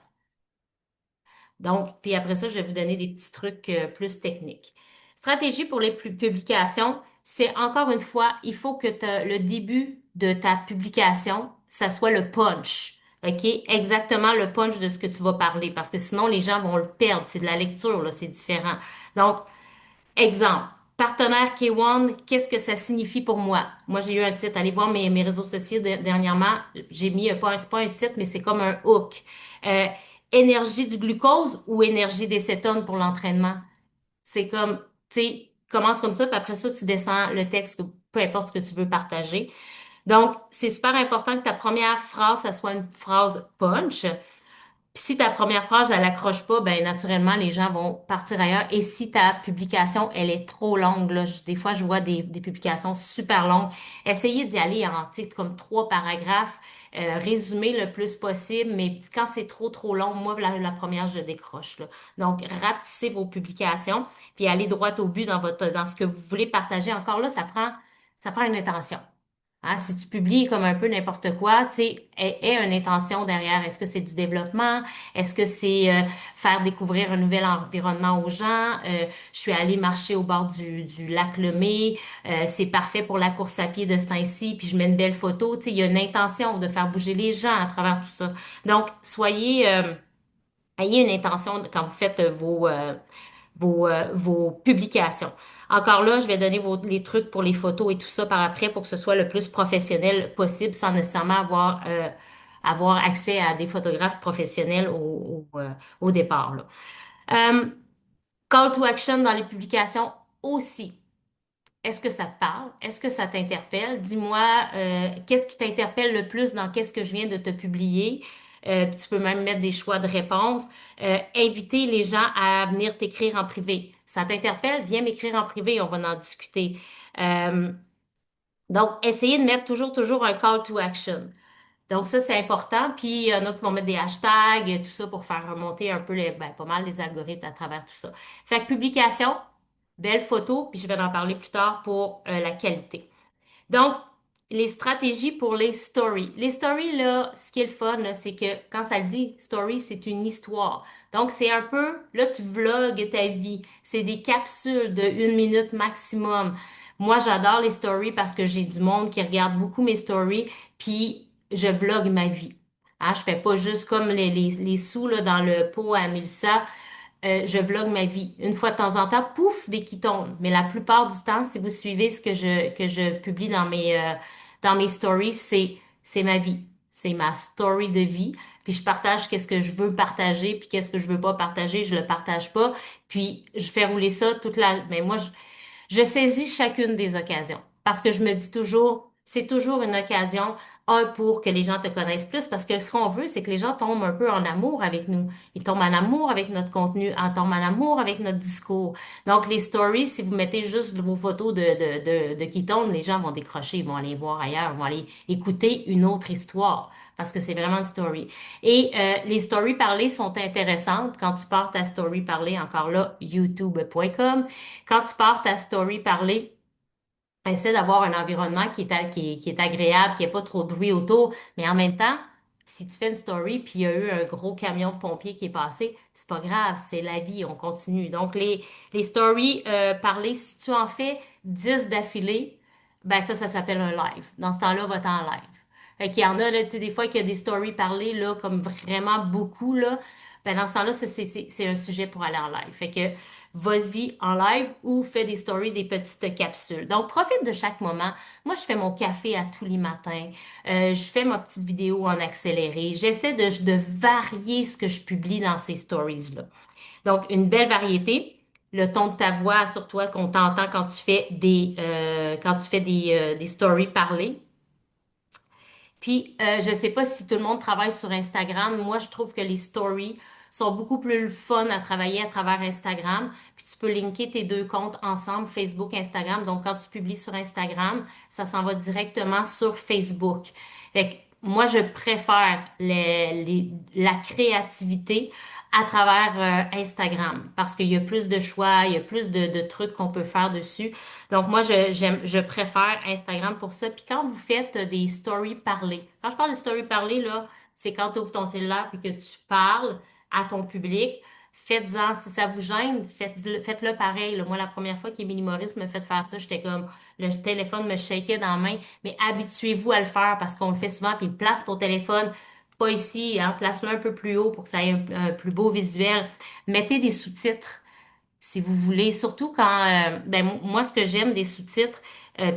S2: Donc, puis après ça, je vais vous donner des petits trucs plus techniques. Stratégie pour les publications, c'est encore une fois, il faut que le début de ta publication, ça soit le punch. OK? Exactement le punch de ce que tu vas parler, parce que sinon, les gens vont le perdre. C'est de la lecture, là, c'est différent. Donc, exemple, partenaire K1, qu'est-ce que ça signifie pour moi? Moi, j'ai eu un titre. Allez voir mes réseaux sociaux dernièrement. J'ai mis, c'est pas un titre, mais c'est comme un hook. Euh, Énergie du glucose ou énergie des cétones pour l'entraînement? C'est comme, tu sais, commence comme ça, puis après ça, tu descends le texte, peu importe ce que tu veux partager. Donc, c'est super important que ta première phrase, ça soit une phrase punch. Puis si ta première phrase, elle accroche pas, ben naturellement, les gens vont partir ailleurs. Et si ta publication, elle est trop longue, là, des fois, je vois des publications super longues. Essayez d'y aller en titre comme 3 paragraphes, résumer le plus possible. Mais quand c'est trop long, moi, la première, je décroche, là. Donc, rapetissez vos publications, puis allez droit au but dans ce que vous voulez partager. Encore là, ça prend une intention. Hein, si tu publies comme un peu n'importe quoi, tu sais, aie une intention derrière. Est-ce que c'est du développement? Est-ce que c'est faire découvrir un nouvel environnement aux gens? Je suis allée marcher au bord du lac Lemay. C'est parfait pour la course à pied de ce temps-ci. Puis je mets une belle photo. Tu sais, il y a une intention de faire bouger les gens à travers tout ça. Donc, ayez une intention quand vous faites vos publications. Encore là, je vais donner les trucs pour les photos et tout ça par après pour que ce soit le plus professionnel possible sans nécessairement avoir accès à des photographes professionnels au départ, là. Euh, Call to action dans les publications aussi. Est-ce que ça te parle? Est-ce que ça t'interpelle? Dis-moi, qu'est-ce qui t'interpelle le plus dans qu'est-ce que je viens de te publier? Puis tu peux même mettre des choix de réponse. Inviter les gens à venir t'écrire en privé. Ça t'interpelle? Viens m'écrire en privé, on va en discuter. Euh, donc, essayez de mettre toujours un call to action. Donc, ça, c'est important. Puis, il y en a qui vont mettre des hashtags, tout ça pour faire remonter un peu pas mal les algorithmes à travers tout ça. Fait que publication, belle photo, puis je vais en parler plus tard pour la qualité. Donc, les stratégies pour les stories. Les stories, là, ce qui est le fun, là, c'est que quand ça le dit, story, c'est une histoire. Donc, c'est un peu, là, tu vlogues ta vie. C'est des capsules de 1 minute maximum. Moi, j'adore les stories parce que j'ai du monde qui regarde beaucoup mes stories, puis je vlogue ma vie. Hein, je fais pas juste comme les sous là, dans le pot à Mélissa. Je vlog ma vie. Une fois de temps en temps, pouf, des qui tombent. Mais la plupart du temps, si vous suivez ce que je publie dans mes stories, c'est ma vie. C'est ma story de vie. Puis je partage qu'est-ce que je veux partager, puis qu'est-ce que je veux pas partager, je le partage pas. Puis je fais rouler ça toute la... Mais moi, je saisis chacune des occasions parce que je me dis toujours, c'est toujours une occasion, pour que les gens te connaissent plus, parce que ce qu'on veut, c'est que les gens tombent un peu en amour avec nous. Ils tombent en amour avec notre contenu, en tombent en amour avec notre discours. Donc, les stories, si vous mettez juste vos photos de qui tombent, les gens vont décrocher, ils vont aller voir ailleurs, ils vont aller écouter une autre histoire. Parce que c'est vraiment une story. Et les stories parlées sont intéressantes. Quand tu pars ta story parlée, encore là, youtube.com. Quand tu pars ta story parler, essaie d'avoir un environnement qui est agréable, qui n'est pas trop de bruit autour, mais en même temps, si tu fais une story puis il y a eu un gros camion de pompiers qui est passé, c'est pas grave, c'est la vie, on continue. Donc, les stories parler, si tu en fais 10 d'affilée, ben ça s'appelle un live. Dans ce temps-là, va-t'en en live. Fait qu'il y en a, là, tu sais, des fois qu'il y a des stories parlées, là, comme vraiment beaucoup, là, ben dans ce temps-là, c'est un sujet pour aller en live. Fait que vas-y en live ou fais des stories, des petites capsules. Donc, profite de chaque moment. Moi, je fais mon café à tous les matins. Je fais ma petite vidéo en accéléré. J'essaie de varier ce que je publie dans ces stories-là. Donc, une belle variété. Le ton de ta voix, assure-toi qu'on t'entend quand tu fais des stories parlées. Puis, je ne sais pas si tout le monde travaille sur Instagram. Moi, je trouve que les stories sont beaucoup plus fun à travailler à travers Instagram. Puis, tu peux linker tes deux comptes ensemble, Facebook, Instagram. Donc, quand tu publies sur Instagram, ça s'en va directement sur Facebook. Fait que moi, je préfère la créativité à travers Instagram parce qu'il y a plus de choix, il y a plus de trucs qu'on peut faire dessus. Donc moi, je préfère Instagram pour ça. Puis quand vous faites des stories parlées, quand je parle de stories parlées, là, c'est quand tu ouvres ton cellulaire et que tu parles à ton public. Faites-en, si ça vous gêne, faites-le pareil, là. Moi, la première fois qu'Émilie Maurice me fait faire ça, j'étais comme, le téléphone me shakeait dans la main. Mais habituez-vous à le faire parce qu'on le fait souvent. Puis place ton téléphone, pas ici, hein, place-le un peu plus haut pour que ça ait un plus beau visuel. Mettez des sous-titres si vous voulez. Surtout quand, moi, ce que j'aime des sous-titres, euh,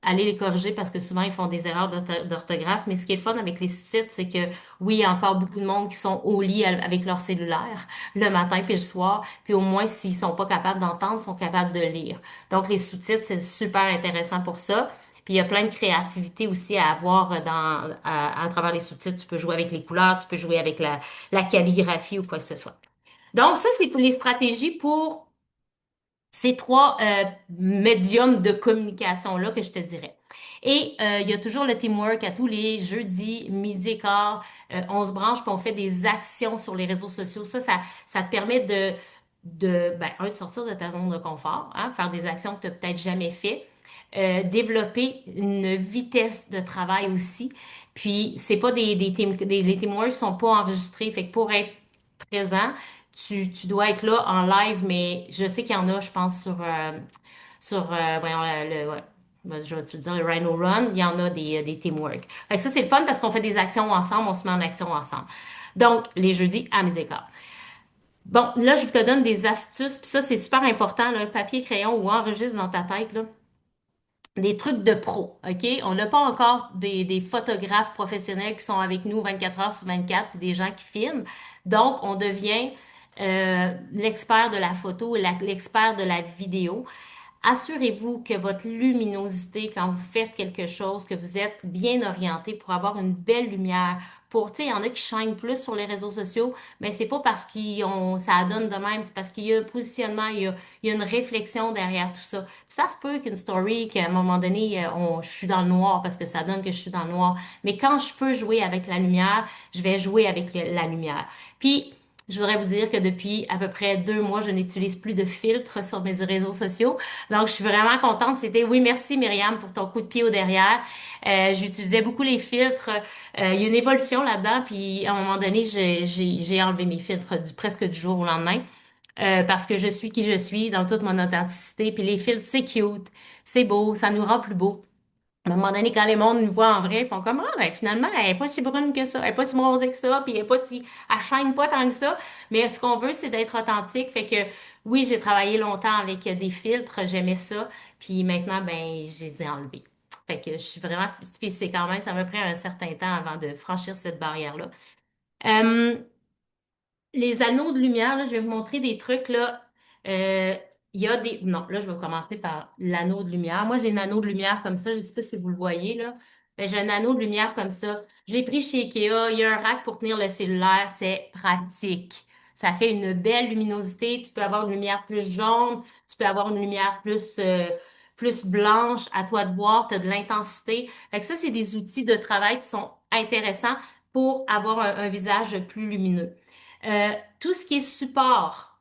S2: allez les corriger parce que souvent ils font des erreurs d'orthographe. Mais ce qui est le fun avec les sous-titres, c'est que oui, il y a encore beaucoup de monde qui sont au lit avec leur cellulaire le matin puis le soir. Puis au moins, s'ils sont pas capables d'entendre, ils sont capables de lire. Donc les sous-titres, c'est super intéressant pour ça. Puis il y a plein de créativité aussi à avoir à travers les sous-titres. Tu peux jouer avec les couleurs, tu peux jouer avec la calligraphie ou quoi que ce soit. Donc ça, c'est pour les stratégies pour ces trois médiums de communication-là que je te dirais. Et il y a toujours le teamwork à tous les jeudis, midi et quart. On se branche puis on fait des actions sur les réseaux sociaux. Ça te permet de sortir de ta zone de confort, hein, faire des actions que tu n'as peut-être jamais fait. Développer une vitesse de travail aussi. Puis, c'est pas les teamwork sont pas enregistrés. Fait que pour être présent, tu dois être là en live, mais je sais qu'il y en a, je pense, voyons, ouais, je vais te le dire, le Rhino Run, il y en a des teamwork. Fait que ça, c'est le fun parce qu'on fait des actions ensemble, on se met en action ensemble. Donc, les jeudis à midi et quart. Bon, là, je te donne des astuces, puis ça, c'est super important, là, papier, crayon ou enregistre dans ta tête, là des trucs de pro, OK? On n'a pas encore des photographes professionnels qui sont avec nous 24 heures sur 24, puis des gens qui filment. Donc, on devient l'expert de la photo et l'expert de la vidéo. Assurez-vous que votre luminosité, quand vous faites quelque chose, que vous êtes bien orienté pour avoir une belle lumière. Tu sais, il y en a qui chaînent plus sur les réseaux sociaux, mais c'est pas parce ça donne de même, c'est parce qu'il y a un positionnement, il y a une réflexion derrière tout ça. Puis ça se peut qu'une story, qu'à un moment donné, je suis dans le noir parce que ça donne que je suis dans le noir. Mais quand je peux jouer avec la lumière, je vais jouer avec la lumière. Puis, je voudrais vous dire que depuis à peu près 2 mois, je n'utilise plus de filtres sur mes réseaux sociaux. Donc, je suis vraiment contente. Oui, merci Myriam pour ton coup de pied au derrière. J'utilisais beaucoup les filtres. Il y a une évolution là-dedans. Puis, à un moment donné, j'ai enlevé mes filtres presque du jour au lendemain. Parce que je suis qui je suis dans toute mon authenticité. Puis les filtres, c'est cute, c'est beau, ça nous rend plus beau. À un moment donné, quand les mondes nous voient en vrai, ils font comme, ah, ben finalement, elle est pas si brune que ça, elle est pas si bronzée que ça, puis elle chaîne pas tant que ça. Mais ce qu'on veut, c'est d'être authentique. Fait que, oui, j'ai travaillé longtemps avec des filtres, j'aimais ça. Puis maintenant, ben, je les ai enlevés. Fait que je suis vraiment, puis c'est quand même, ça m'a pris un certain temps avant de franchir cette barrière-là. Euh, les anneaux de lumière, là, je vais vous montrer des trucs, là. Euh, il y a des... Non, là, je vais commencer par l'anneau de lumière. Moi, j'ai un anneau de lumière comme ça. Je ne sais pas si vous le voyez, là. Mais j'ai un anneau de lumière comme ça. Je l'ai pris chez Ikea. Il y a un rack pour tenir le cellulaire. C'est pratique. Ça fait une belle luminosité. Tu peux avoir une lumière plus jaune. Tu peux avoir une lumière plus blanche. À toi de voir. Tu as de l'intensité. Fait que ça, c'est des outils de travail qui sont intéressants pour avoir un visage plus lumineux. Tout ce qui est support,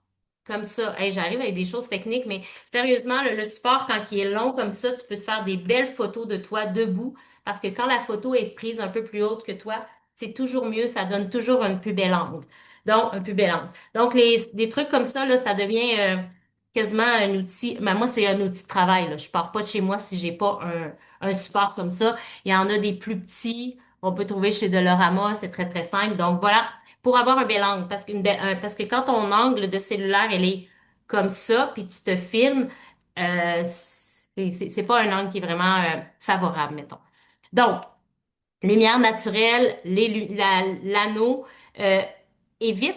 S2: comme ça, hey, j'arrive avec des choses techniques, mais sérieusement, le support, quand il est long comme ça, tu peux te faire des belles photos de toi debout, parce que quand la photo est prise un peu plus haute que toi, c'est toujours mieux, ça donne toujours un plus bel angle. Donc, un plus bel angle. Donc, des trucs comme ça, là, ça devient quasiment un outil. Ben, moi, c'est un outil de travail, là. Je pars pas de chez moi si j'ai pas un support comme ça. Il y en a des plus petits. On peut trouver chez Dolorama, c'est très, très simple. Donc, voilà pour avoir un bel angle. Parce que quand ton angle de cellulaire, elle est comme ça, puis tu te filmes, c'est pas un angle qui est vraiment favorable, mettons. Donc, lumière naturelle, l'anneau, euh, évite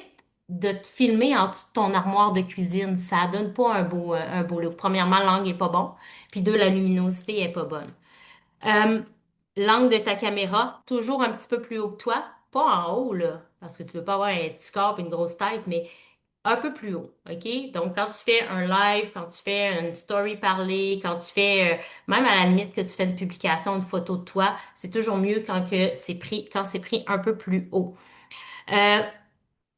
S2: de te filmer en dessous de ton armoire de cuisine. Ça donne pas un beau look. Premièrement, l'angle est pas bon, puis deux, la luminosité est pas bonne. Euh, L'angle de ta caméra, toujours un petit peu plus haut que toi. Pas en haut, là, parce que tu veux pas avoir un petit corps et une grosse tête, mais un peu plus haut, OK? Donc, quand tu fais un live, quand tu fais une story parlée, quand tu fais, même à la limite que tu fais une publication, une photo de toi, c'est toujours mieux quand c'est pris un peu plus haut. Euh,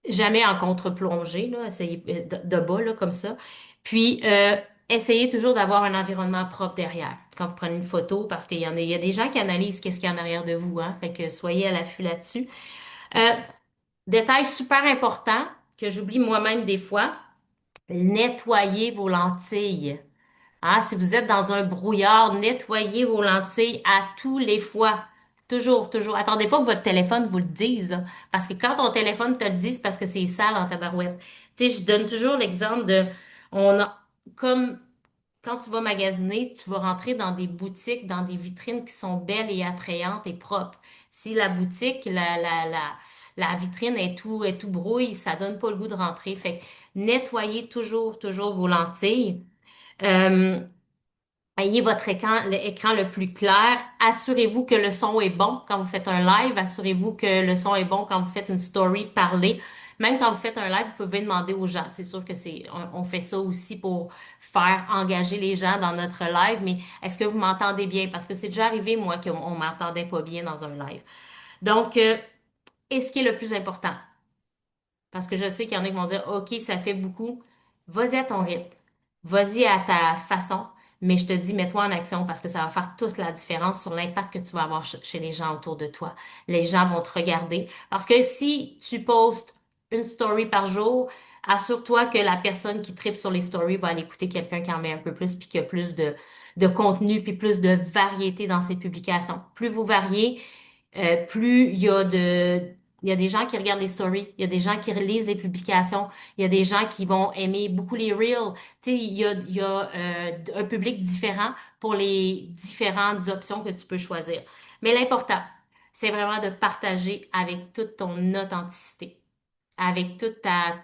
S2: Jamais en contre-plongée, là, essayez de bas, là, comme ça. Puis, essayez toujours d'avoir un environnement propre derrière quand vous prenez une photo, parce il y a des gens qui analysent qu'est-ce qu'il y a en arrière de vous, hein. Fait que soyez à l'affût là-dessus. Euh, Détail super important que j'oublie moi-même des fois, nettoyez vos lentilles. Ah, si vous êtes dans un brouillard, nettoyez vos lentilles à tous les fois. Toujours, toujours. Attendez pas que votre téléphone vous le dise, là. Parce que quand ton téléphone te le dit, c'est parce que c'est sale en tabarouette. Tu sais, je donne toujours l'exemple on a, comme quand tu vas magasiner, tu vas rentrer dans des boutiques, dans des vitrines qui sont belles et attrayantes et propres. Si la boutique, la vitrine est tout brouille, ça donne pas le goût de rentrer. Fait que nettoyez toujours, toujours vos lentilles. Euh, ayez votre l'écran le plus clair. Assurez-vous que le son est bon quand vous faites un live. Assurez-vous que le son est bon quand vous faites une story parlée. Même quand vous faites un live, vous pouvez demander aux gens. C'est sûr que on fait ça aussi pour faire engager les gens dans notre live. Mais est-ce que vous m'entendez bien? Parce que c'est déjà arrivé, moi, qu'on m'entendait pas bien dans un live. Donc, et ce qui est le plus important, parce que je sais qu'il y en a qui vont dire, OK, ça fait beaucoup. Vas-y à ton rythme. Vas-y à ta façon. Mais je te dis, mets-toi en action parce que ça va faire toute la différence sur l'impact que tu vas avoir chez les gens autour de toi. Les gens vont te regarder. Parce que si tu postes une story par jour, assure-toi que la personne qui tripe sur les stories va aller écouter quelqu'un qui en met un peu plus puis qui a plus de contenu puis plus de variété dans ses publications. Plus vous variez, plus il y a des gens qui regardent les stories, il y a des gens qui relisent les publications, il y a des gens qui vont aimer beaucoup les reels. Tu sais, il y a un public différent pour les différentes options que tu peux choisir. Mais l'important, c'est vraiment de partager avec toute ton authenticité, avec toute ta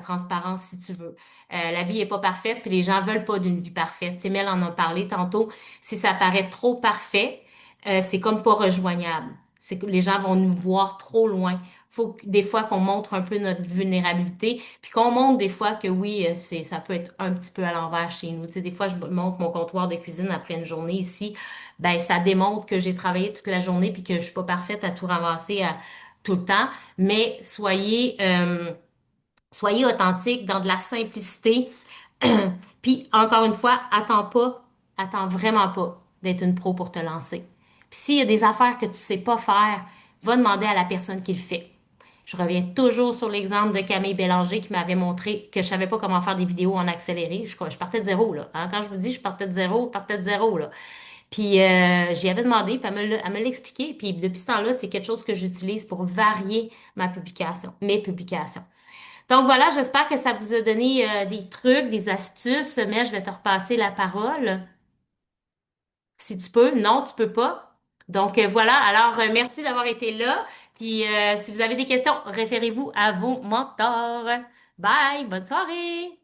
S2: transparence si tu veux. La vie est pas parfaite, puis les gens veulent pas d'une vie parfaite. Tu sais, Mel en a parlé tantôt. Si ça paraît trop parfait, c'est comme pas rejoignable. C'est que les gens vont nous voir trop loin. Faut des fois qu'on montre un peu notre vulnérabilité, puis qu'on montre des fois que oui, ça peut être un petit peu à l'envers chez nous. Tu sais, des fois, je montre mon comptoir de cuisine après une journée ici, ben ça démontre que j'ai travaillé toute la journée puis que je suis pas parfaite à tout ramasser tout le temps. Mais soyez authentique dans de la simplicité. Puis, encore une fois, attends vraiment pas d'être une pro pour te lancer. Puis, s'il y a des affaires que tu sais pas faire, va demander à la personne qui le fait. Je reviens toujours sur l'exemple de Camille Bélanger qui m'avait montré que je savais pas comment faire des vidéos en accéléré. Je partais de zéro, là. Hein, quand je vous dis je partais de zéro, là. Puis, j'y avais demandé, puis elle me l'a expliqué. Puis, depuis ce temps-là, c'est quelque chose que j'utilise pour varier mes publications. Donc voilà, j'espère que ça vous a donné des trucs, des astuces, mais je vais te repasser la parole. Si tu peux, non, tu peux pas. Donc voilà, alors merci d'avoir été là. Puis si vous avez des questions, référez-vous à vos mentors. Bye, bonne soirée.